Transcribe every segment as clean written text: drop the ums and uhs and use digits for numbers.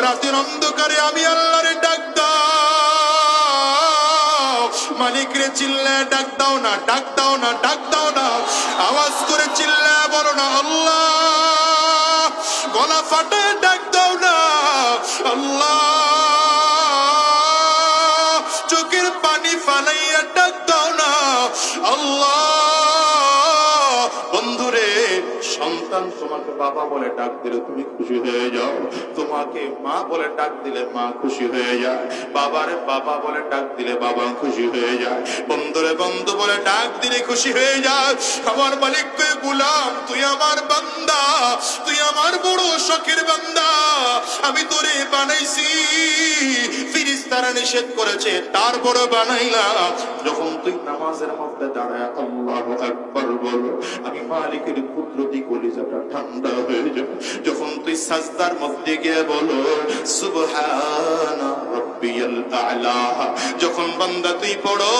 রাতের অন্ধকারে আমি আল্লাহরে ডাক দাও, মালিক রে চিল্লায় ডাক দাও না, ডাক দাও না, ডাক দাও না, আওয়াজ করে চিল্লায় বলো না আল্লাহ, গলা ফাটে ডাক দাও না আল্লাহ, চোখের পানি ফালাইয়া ডাক দাও না আল্লাহ। বন্ধুরে, সন্তান তোমাকে বাবা বলে ডাক দিলে তুমি খুশি হয়ে যাও, তোমাকে মা বলে ডাক দিলে মা খুশি হয়ে যায়, বাবারে বাবা বলে ডাক দিলে বাবা খুশি হয়ে যায়, বন্ধুরে বন্ধু বলে ডাক দিলে খুশি হয়ে যায়। আমার মালিককে গোলাম, তুই আমার বান্দা, তুই আমার বড় শখের বান্দা, আমি তোরে বানাইছি, ফেরেশতারা নিষেধ করেছে তারপর বানাইলাম। যখন তুই নামাজের মধ্যে দাঁড়ায় আল্লাহু আকবার বল, আমি মালিকের কুদরতি কলিজাটা ঠান্ডা হয়ে যায়। যখন তুই সাজদার মধ্যে গিয়ে বলো সুবহানা রাব্বিয়াল আ'লা, যখন বান্দা তুই পড়ো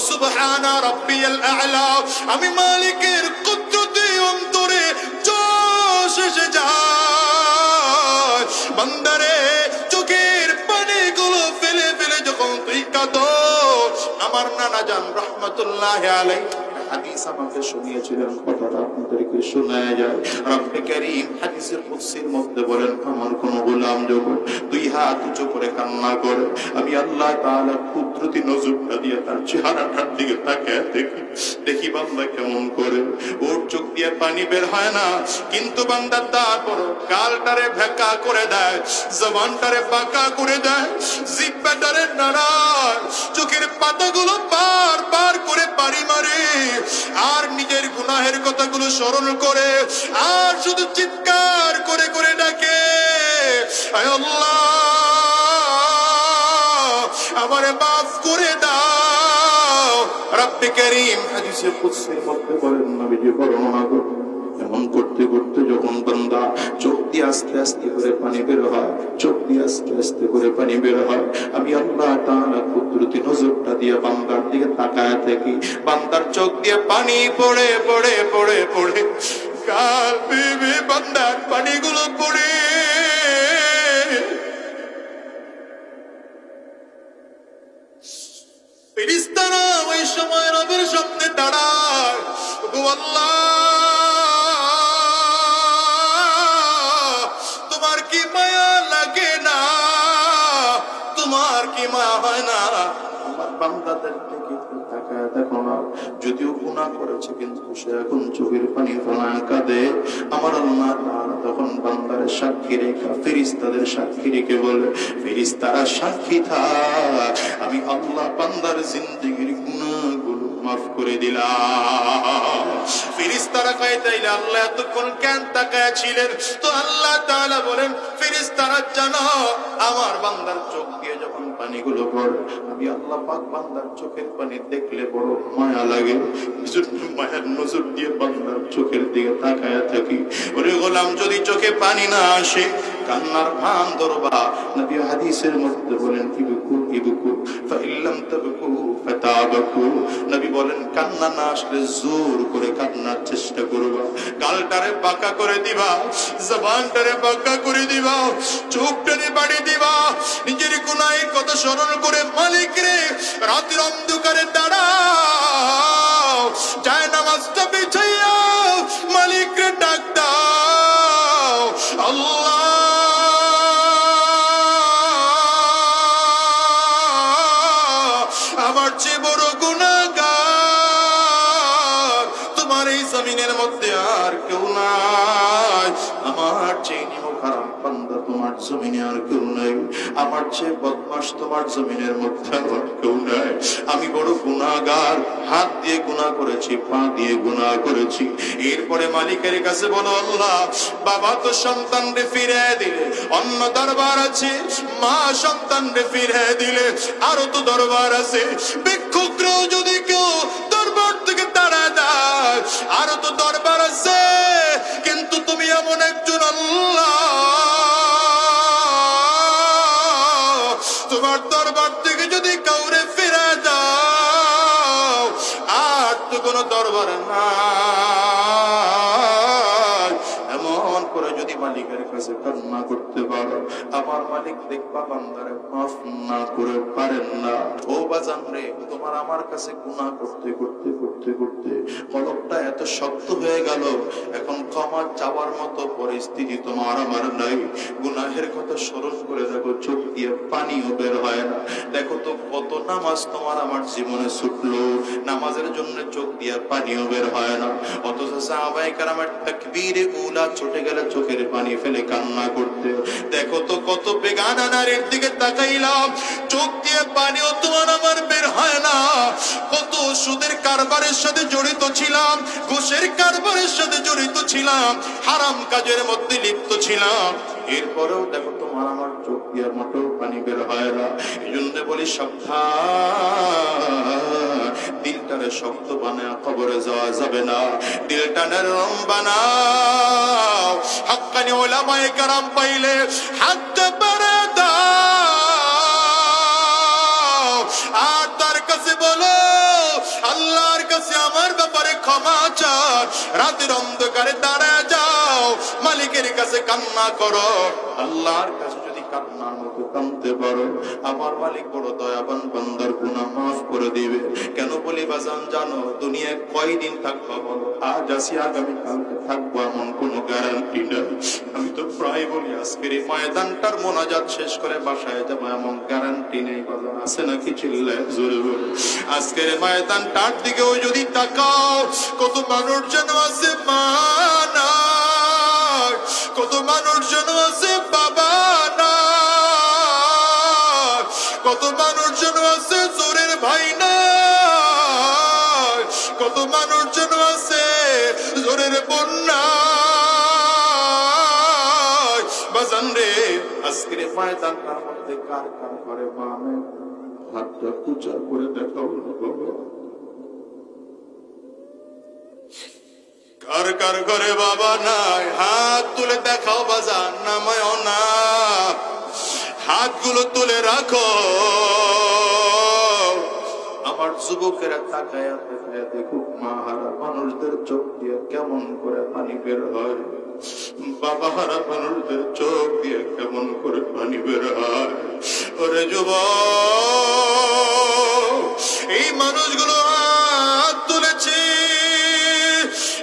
সুবহানা রাব্বিয়াল আ'লা, আমি মালিকের কুদরতি অন্তরে জোশ এসে যায়। বান্দারে, চোখের পানিগুলো ফেলে ফেলে যখন তুই কাঁদো, আমার নানা জান রাহমাতুল্লাহি আলাইহি হাদিস আমাকে শুনিয়েছিলেন, কথাটা আপনাদেরকে শোনায় যায়। রব্বে কারীম হাদিসের কুদসির মধ্যে বলেন, আমার কোন গোলাম যখন দুই হাত উঁচু করে কান্না করে, আমি আল্লাহ তাআলা কুদরতি নজরটা দিয়ে তার চেহারাটার দিকে তাকিয়ে দেখি বান্দা কেমন করে। ওর চোখ দিয়ে পানি বের হয় না, কিন্তু বান্দা তারপর গালটারে ভেকা করে দেয়, জবানটারে বাঁকা করে দেয়, জিহ্বাটারে নাড়ায়, চোখের পাতাগুলো বার বার করে পানি মারে, আর নিজের গুনাহের কথাগুলো স্মরণ করে, আর শুধু চিৎকার করে করে ডাকে, আয় আল্লাহ আমারে মাফ করে দাও। রব্বে কারীম হাদিসে কুদসির মধ্যে বলেন, নবীজি বর্ণনা করেন, এমন করতে করতে যখন বান্দা চোখ দিয়ে আস্তে আস্তে করে পানি বের হয়, চোখ দিয়ে আস্তে আস্তে করে পানি বের হয়, আমি আল্লাহ তাআলা কুদরতি নজরটা দিয়ে বান্দার দিকে তাকায় থাকি, বান্দার চোখ দিয়ে পানি পড়ে পড়ে পড়ে পড়ে গাল বেয়ে বান্দার পানিগুলো পড়ে। ফেরেশতারা ওই সময় রবের সামনে দাঁড়ায়, গো আল্লাহ তোমার কি মায়া লাগে না, তোমার কি মায়া হয় না আমার বান্দাদের দিকে তাকায় দেখো না, যদিও গুনাহ করেছে কিন্তু সে এখন চোখের পানি ফেলায় কাঁদে। আমার আল্লাহ তাআলা তখন বান্দারের সাক্ষী রেখে ফেরেশতাদের সাক্ষী রেখে বলে, ফেরেশতারা সাক্ষী থাক, আমি আল্লাহ বান্দার জিন্দেগীর গুনাহগুলো মাফ করে দিলাম। ফেরেশতারা কয়, তাইলে আল্লাহ এতক্ষণ কেন তাকায় ছিলেন? তো আল্লাহ তাআলা বলেন, ফেরেশতারা জানো আমার বান্দার চোখ দিয়ে যখন পানিগুলো পড়ে, আমি আল্লাহ পাক বান্দার চোখের পানি দেখলে বড় মায়া লাগে, মায়ার নজর দিয়ে বান্দার চোখের দিকে তাকায় থাকি। ওরে গোলাম, যদি চোখে পানি না আসে কান্নার ভান ধরবা। নবী হাদিসের মধ্যে বলেন, ইবকু ইবকু ফাইল্লাম তাবকু ফাতাবাকু, নবী বলেন কান্না না আসলে জোর করে কান্নার চেষ্টা করবা, গালটারে বাঁকা করে দিবা, জবানটারে বাঁকা করে দিবা, চোখটারে বাড়ি দিবা, নিজের গুনাহের কথা স্মরণ করে মালিক রে রাতের অন্ধকারে দাঁড়াও, যায় নামাজটা বিছাইয়া মালিক রে ডাক দাও, আল্লাহ আমার চেয়ে বড় গুনাহগার তোমার এই জমিনের মধ্যে আর কেউ নাই, আমার চেয়ে নিমখারাম বান্দা তোমার জমিনে আর কেউ নাই, আমার চেয়ে বদমাশ তোমার জমিনের মধ্যে আর কেউ নাই, আমি বড় গুনাহগার, হাত দিয়ে গুনাহ করেছি, পা দিয়ে গুনাহ করেছি। এরপরে মালিকের কাছে বলো, আল্লাহ বাবা তো সন্তানরে ফিরে দিলে, অন্য দরবার আছে, মা সন্তানরে ফিরে দিলে আরো তো দরবার আছে, ভিক্ষুকরাও যদি কেউ দরবার থেকে তাড়া দেয় আরো তো দরবার আছে, কিন্তু তুমি এমন একজন আল্লাহ, তোমার দরবার থেকে যদি কাউরে ফিরে দাও আর তো কোনো দরবার নাই, এমন করে যদি মালিকের কাছে কান্না করতে পারো, আমার মালিক দেখবা বান্দারে মাফ না করে পারেন না। ও বাজান রে, তোমার আমার কাছে গুনাহ করতে করতে করতে করতে কলবটা এত শক্ত হয়ে গেল, এখন ক্ষমা চাওয়ার মতো পরিস্থিতি তোমার আমার নাই। গুনাহের কথা স্মরণ করে দেখো, চোখ দিয়ে পানিও বের হয় না। দেখো তো কত নামাজ তোমার আমার জীবনে ছুটলো, নামাজের জন্য চোখ দিয়ে পানিও বের হয় না। অথচ সাহাবায়ে কেরামের তাকবীরে উলা ছুটে গেলে চোখের পানি ফেলে কান্না করতে। দেখো তো কত বেগানা নারীর দিকে তাকাইলাম, চোখ দিয়ে পানিও তোমার আমার বের হয় না। কত সুদের কারবারের সাথে জড়িত ছিলাম, ঘুষের কারবারের সাথে জড়িত ছিলাম, হারাম কাজের মধ্যে লিপ্ত ছিলাম, এরপরেও দেখো তোমার আমার চোখ দিয়ে মোটেও পানি বের হয় না। এই জন্য বলি সাবধান, দিলটারে শক্ত বানায় কবরে যাওয়া যাবে না, দিলটা নরম বানাও। হাক্কানি উলামায়ে কেরাম পাইলে হাত বাড়া দাও আর তার কাছে বলো, আল্লাহর কাছে আমার ব্যাপারে ক্ষমা চাও। রাতের অন্ধকারে দাঁড়ায় যাও, মালিকের কাছে কান্না করো। আল্লাহর কাছে যদি কান্নার মতো কাঁদতে পারো, আমার মালিক বড় দয়াবান, বান্দার গুনাহ মাফ করে দিবে। কেন বলি বাজান জানো, দুনিয়ায় কয়দিন থাকবো বলো? আজ আসি আগামী কালকে থাকবো এমন কোনো গ্যারান্টি নেই। আমি তো প্রায় বলি আজকের এই ময়দানটার মোনাজাত শেষ করে বাসায় যাবো এমন গ্যারান্টি নেই। বাজান আছে নাকি? চিল্লায় জোরে বলো। আজকের ময়দানটার দিকেও যদি তাকাও, কত মানুষ যেন আছে মা নাই, কত মানুষ যেন আছে বাবা নাই, কত মানুষ যেন আছে জোরের ভাই নাই, কত মানুষ যেন আছে জোরের বোন নাই। বাজান রে, আজকের ময়দানটার মধ্যে কার কার করে মা নেই? হাতটা উঁচা করে দেখাও না বাবা। কার কার ঘরে বাবা নাই? হাত তুলে দেখাও বাজান, নামায় না, হাতগুলো তুলে রাখো। আমার যুবকেরা তাকায়া তাকায়া দেখুক, মা হারা মানুষদের চোখ দিয়ে কেমন করে পানি বের হয়, বাবা হারা মানুষদের চোখ দিয়ে কেমন করে পানি বের হয়। ওরে যুবক, এই মানুষগুলো হাত তুলেছে,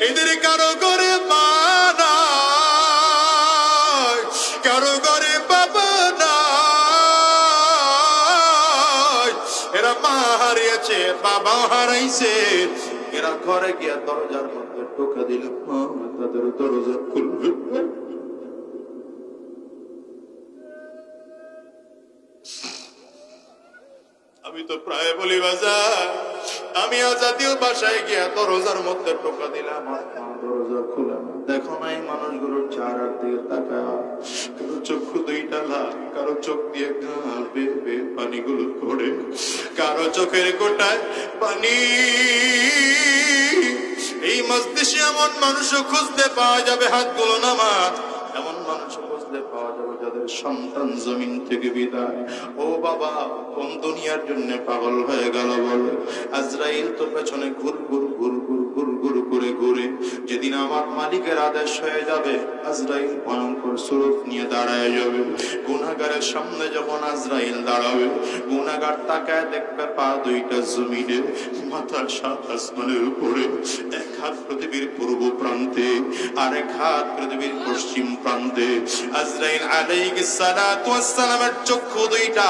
এদের কারো করে মা নাই, কারো করে বাবা নাই। এরা মা হারিয়েছে, বাবা হারাইছে, এরা ঘরে গিয়া দরজার মধ্যে টোকা দিল, তাদের দরজা খুলবে। আমি তো প্রায় বলি বাজার, আমি জাতীয় বাসায় গিয়া দরজার মধ্যে টোকা দিলাম, দরজা খুলে না। দেখো না এই মানুষগুলোর চেহারার দিকে তাকা, কারো চক্ষু দুইটা লাল, কারো চোখ দিয়ে বে পানিগুলো পড়ে, কারো চোখের কোটায় পানি। এই মজলিসে এমন মানুষও খুঁজতে পাওয়া যাবে, হাতগুলো নামা, এমন মানুষ খুঁজতে পাওয়া যাবে যাদের সন্তান জমিন থেকে বিদায়। ও বাবা, কোন দুনিয়ার জন্য পাগল হয়ে গেল বলে? আজরাইল তো পেছনে ঘুর ঘুর ঘুর ঘুর ঘুর ঘুর করে ঘুরে। যেদিন আমার মালিকের আদেশ হয়ে যাবে, আজরাইল ভয়ঙ্কর স্বরূপ নিয়ে দাঁড়ায় যাবে। গুনাহগারের সামনে যখন আজরাইল দাঁড়াবে, গুনাহগার তাকায় দেখবে পা দুইটা জমিনে, মাথার সাত আসমানের উপরে, এক হাত পৃথিবীর পূর্ব প্রান্তে, আরেক হাত পৃথিবীর পশ্চিম প্রান্তে। আজরাইল আলাইহিস সালাতু ওয়াস সালামের চক্ষু দুইটা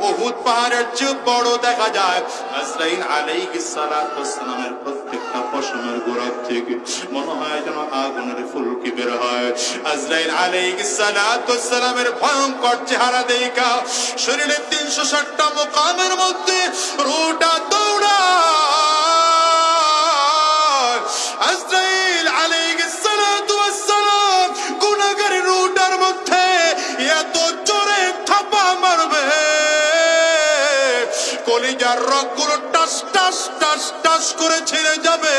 উহুদ পাহাড়ের চেয়ে বড় দেখা যায়। আজরাইল আলাইহিস সালাতু ওয়াস সালামের প্রত্যেকটা পশমের গোড়া থেকে মনে হয় যেন আগুনের ফুলকি বের হয়। আজরাইল আলাইহিস সালাতু ওয়াস সালামের ভয়ঙ্কর চেহারা দেখা শরীরে 360টা মুকামের মধ্যে রূহটা দৌড়ায়। আজরাইল আলাইহিস সালাতু ওয়াস সালাম গুনাহগারের রূহটার মধ্যে এত জোরে থাপা মারবে, কলিজার রগগুলো টাস টাস টাস টাস করে ছিঁড়ে যাবে।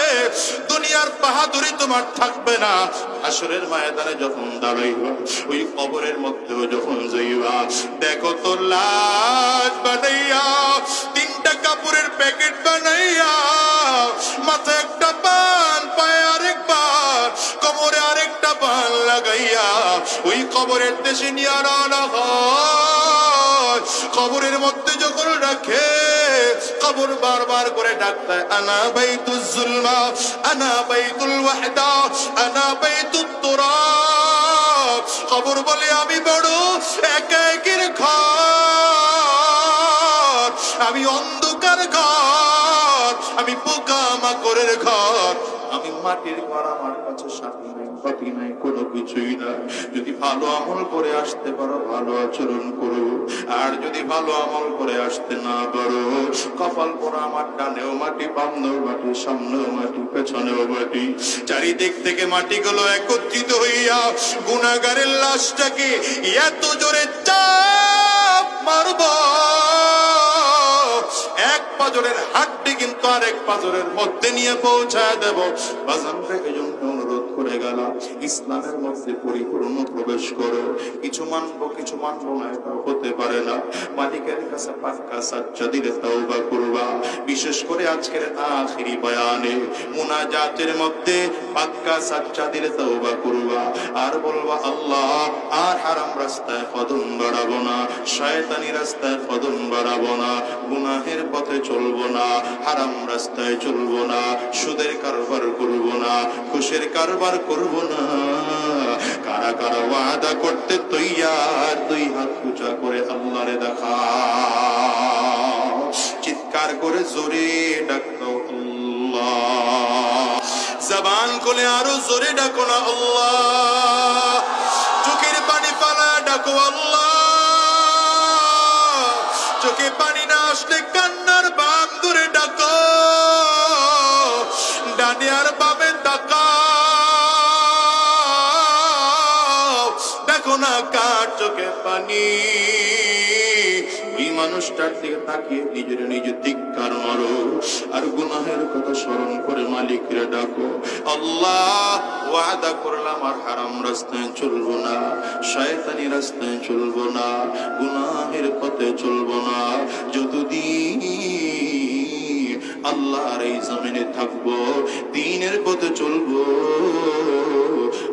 দুনিয়ার বাহাদুরি তোমার থাকবে না। হাসরের ময়দানে যখন দাঁড়াইবা, ওই কবরের মধ্যেও যখন যাইবা, দেখো তো লাশ বানাইয়া, 3টা কাপড়ের প্যাকেট বানাইয়া, মাথায় একটা বান, পায়ে আরেক বান, কোমরে আরেকটা বান লাগাইয়া ওই কবরের দেশে নিয়ে রওনা হয়। কবরের মধ্যে যখন রাখে, কবর বারবার করে ডাকতে, আনা বাইতুল জুলমা, আনা বাইতুল ওয়াহদা, আনা বাইতুত তুরাব। কবর বলে আমি বড় একাকির ঘর, আমি অন্ধকার ঘর, আমি পোকামাকড়ের ঘর, আমি মাটির ঘর, আমার কাছে সাথী নাই, পাতি নাই, কোনো কিছুই না। যদি ভালো আমল করে আসতে পারো ভালো আচরণ করো, আর যদি ভালো আমল করে আসতে না পারো, কপাল পোড়া আমার ডানেও মাটি, বামনেও মাটি, সামনেও মাটি, পেছনেও মাটি, চারিদিক থেকে মাটিগুলো একত্রিত হইয়া গুনাহগারের লাশটাকে এত জোরে চাপ মারব, এক পাজরের হাড্ডি কিন্তু আরেক পাজরের মধ্যে নিয়ে পৌঁছায় দেব। বাজানকে এজন্য অনুরোধ করে গেলাম, ইসলামের মধ্যে পরিপূর্ণ প্রবেশ করো। কিছু মানবো কিছু মানবো না, এটা হতে পারে না। মালিকের কাছে পাক্কা সাচ্চা দিলে তওবা করবা। বিশেষ করে আজকের আখিরি বয়ানে মুনাজাতের মধ্যে পাক্কা সাচ্চা দিলে তওবা করবা, আর বলবা আল্লাহ আর হারাম রাস্তায় কদম বাড়াবো না, শয়তানি রাস্তায় কদম বাড়াবো না, গুনাহের পথে চলবো না, হারাম রাস্তায় চলবো না, সুদের কারবার করবো না, ঘুষের কারবার করবো না। কারা কারা ওয়াদা করতে তৈয়ার, দুই হাত উঁচা করে আল্লাহরে দেখা, চিৎকার করে জোরে ডাকো আল্লাহ। জবান খুলে আরো জোরে ডাকো না আল্লাহ। চোখের পানি ফালা ডাকো আল্লাহ। চোখে পানি না আসলে কান্নার বাম ধরে ডাকো, ডানে আর বামে তাকাও, দেখো না কার চোখে পানি। ওই মানুষটার দিকে তাকিয়ে নিজের নিজে ধিক্কার মারো, আর গুনাহের কথা স্মরণ করে মালিকরে ডাকো, আল্লাহ ওয়াদা করলাম আর হারাম রাস্তায় চলবো না, শয়তানি রাস্তায় চলবো না, গুনাহের পথে চলবো না, যতদিন আল্লাহর এই জমিনে থাকবো, দ্বীনের পথে চলবো।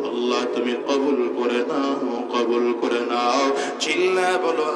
আল্লাহ তুমি কবুল করে নাও, কবুল করে নাও। চিল্লা বলো